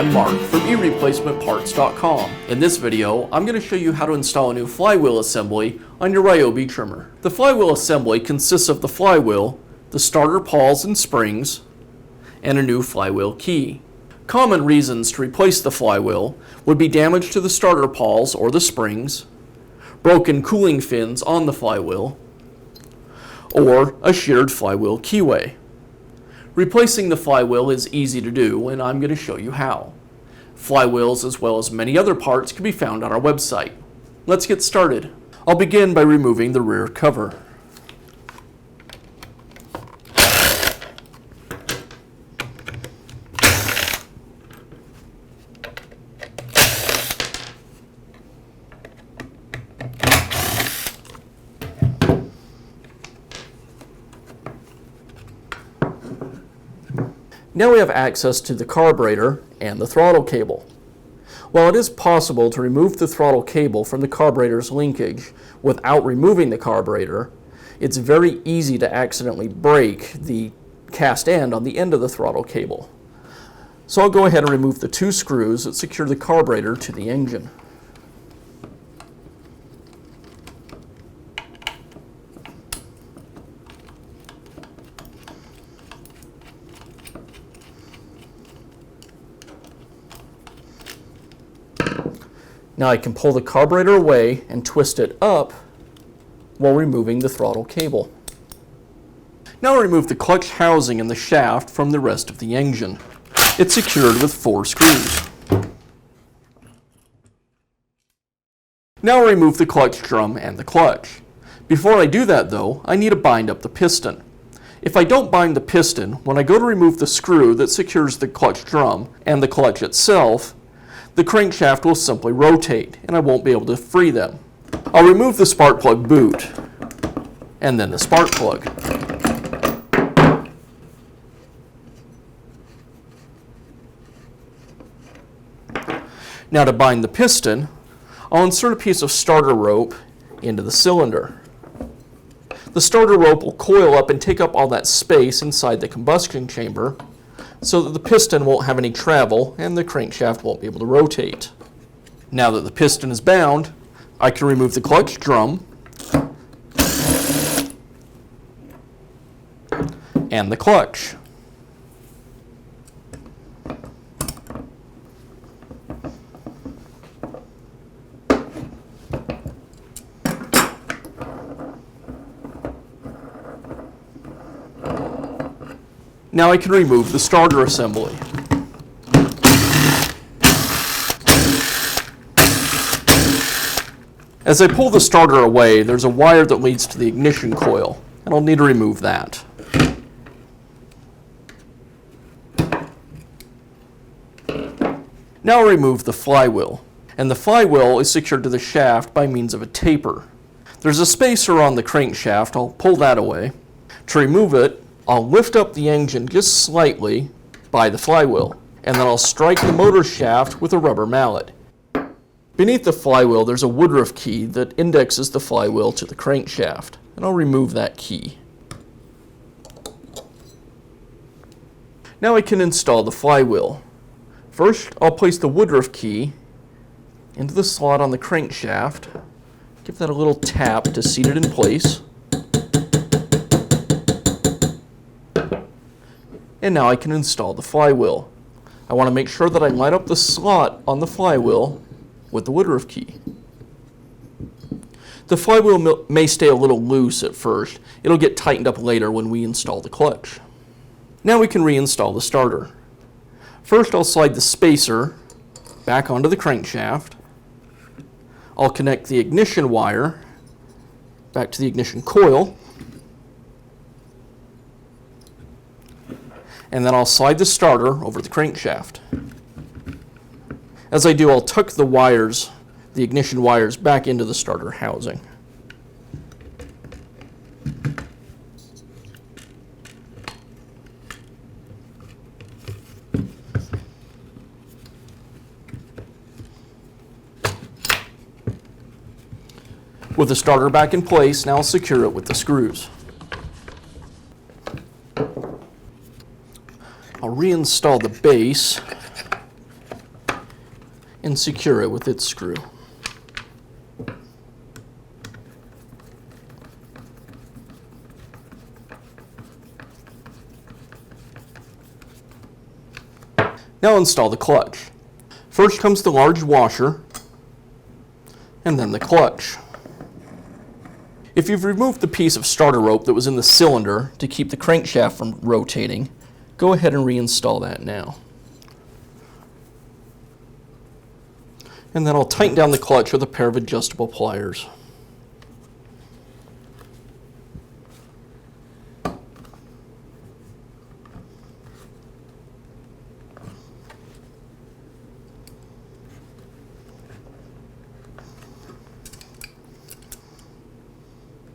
I'm Mark from eReplacementParts.com. In this video, I'm going to show you how to install a new flywheel assembly on your Ryobi trimmer. The flywheel assembly consists of the flywheel, the starter pawls and springs, and a new flywheel key. Common reasons to replace the flywheel would be damage to the starter pawls or the springs, broken cooling fins on the flywheel, or a sheared flywheel keyway. Replacing the flywheel is easy to do, and I'm going to show you how. Flywheels, as well as many other parts, can be found on our website. Let's get started. I'll begin by removing the rear cover. Now we have access to the carburetor and the throttle cable. While it is possible to remove the throttle cable from the carburetor's linkage without removing the carburetor, it's very easy to accidentally break the cast end on the end of the throttle cable. So I'll go ahead and remove the two screws that secure the carburetor to the engine. Now I can pull the carburetor away and twist it up while removing the throttle cable. Now I remove the clutch housing and the shaft from the rest of the engine. It's secured with 4 screws. Now I remove the clutch drum and the clutch. Before I do that though, I need to bind up the piston. If I don't bind the piston, when I go to remove the screw that secures the clutch drum and the clutch itself, the crankshaft will simply rotate and I won't be able to free them. I'll remove the spark plug boot and then the spark plug. Now to bind the piston, I'll insert a piece of starter rope into the cylinder. The starter rope will coil up and take up all that space inside the combustion chamber, so that the piston won't have any travel and the crankshaft won't be able to rotate. Now that the piston is bound, I can remove the clutch drum and the clutch. Now I can remove the starter assembly. As I pull the starter away, there's a wire that leads to the ignition coil, and I'll need to remove that. Now I'll remove the flywheel, and the flywheel is secured to the shaft by means of a taper. There's a spacer on the crankshaft. I'll pull that away. To remove it, I'll lift up the engine just slightly by the flywheel, and then I'll strike the motor shaft with a rubber mallet. Beneath the flywheel, there's a woodruff key that indexes the flywheel to the crankshaft, and I'll remove that key. Now I can install the flywheel. First, I'll place the woodruff key into the slot on the crankshaft, give that a little tap to seat it in place. And now I can install the flywheel. I want to make sure that I line up the slot on the flywheel with the woodruff key. The flywheel may stay a little loose at first. It'll get tightened up later when we install the clutch. Now we can reinstall the starter. First I'll slide the spacer back onto the crankshaft. I'll connect the ignition wire back to the ignition coil. And then I'll slide the starter over the crankshaft. As I do, I'll tuck the wires, the ignition wires, back into the starter housing. With the starter back in place, now I'll secure it with the screws. I'll reinstall the base and secure it with its screw. Now install the clutch. First comes the large washer, and then the clutch. If you've removed the piece of starter rope that was in the cylinder to keep the crankshaft from rotating, go ahead and reinstall that now. And then I'll tighten down the clutch with a pair of adjustable pliers.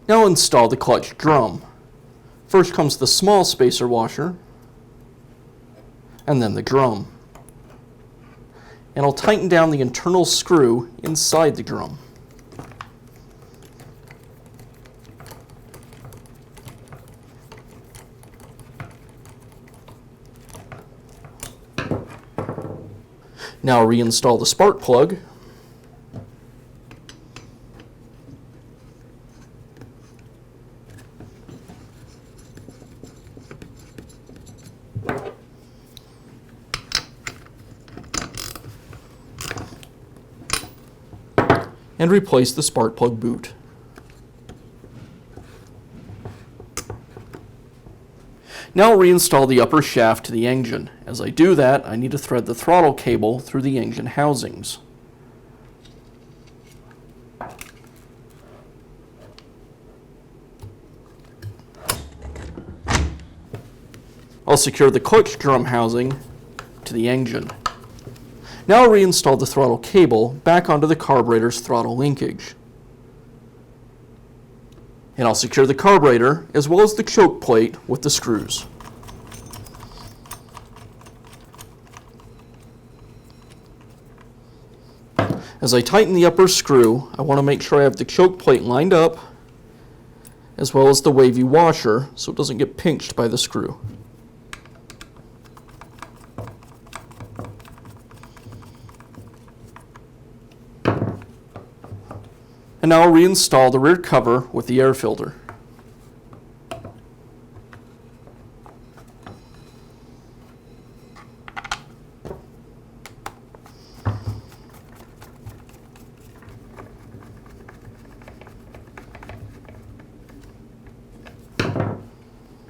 Now install the clutch drum. First comes the small spacer washer, and then the drum. And I'll tighten down the internal screw inside the drum. Now reinstall the spark plug. And replace the spark plug boot. Now I'll reinstall the upper shaft to the engine. As I do that, I need to thread the throttle cable through the engine housings. I'll secure the clutch drum housing to the engine. Now I'll reinstall the throttle cable back onto the carburetor's throttle linkage. And I'll secure the carburetor as well as the choke plate with the screws. As I tighten the upper screw, I want to make sure I have the choke plate lined up as well as the wavy washer so it doesn't get pinched by the screw. And now I'll reinstall the rear cover with the air filter.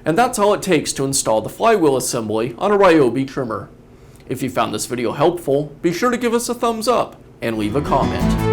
And that's all it takes to install the flywheel assembly on a Ryobi trimmer. If you found this video helpful, be sure to give us a thumbs up and leave a comment.